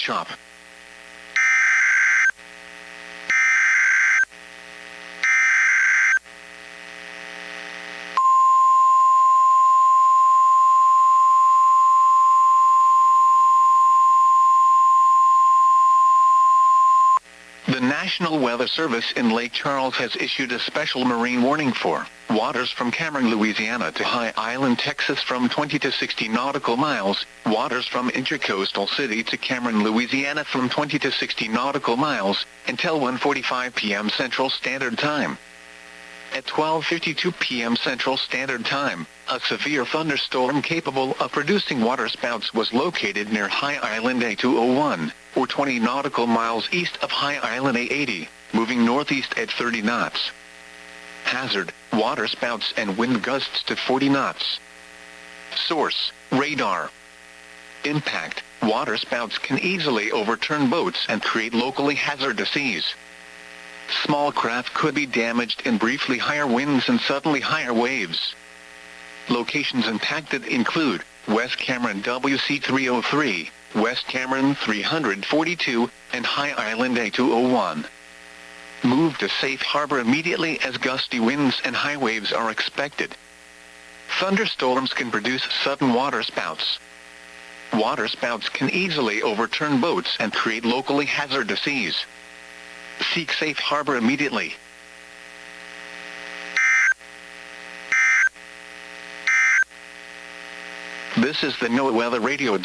chop. The National Weather Service in Lake Charles has issued a special marine warning for waters from Cameron, Louisiana to High Island, Texas from 20 to 60 nautical miles, waters from Intracoastal City to Cameron, Louisiana from 20 to 60 nautical miles, until 1:45 p.m. Central Standard Time. At 12:52 p.m. Central Standard Time, a severe thunderstorm capable of producing waterspouts was located near High Island A201, or 20 nautical miles east of High Island A80, moving northeast at 30 knots. Hazard, waterspouts and wind gusts to 40 knots. Source, radar. Impact, waterspouts can easily overturn boats and create locally hazardous seas. Small craft could be damaged in briefly higher winds and suddenly higher waves. Locations impacted include West Cameron WC303, West Cameron 342, and High Island A201. Move to safe harbor immediately as gusty winds and high waves are expected. Thunderstorms can produce sudden waterspouts. Waterspouts can easily overturn boats and create locally hazardous seas. Seek safe harbor immediately. This is the NOAA Weather Radio.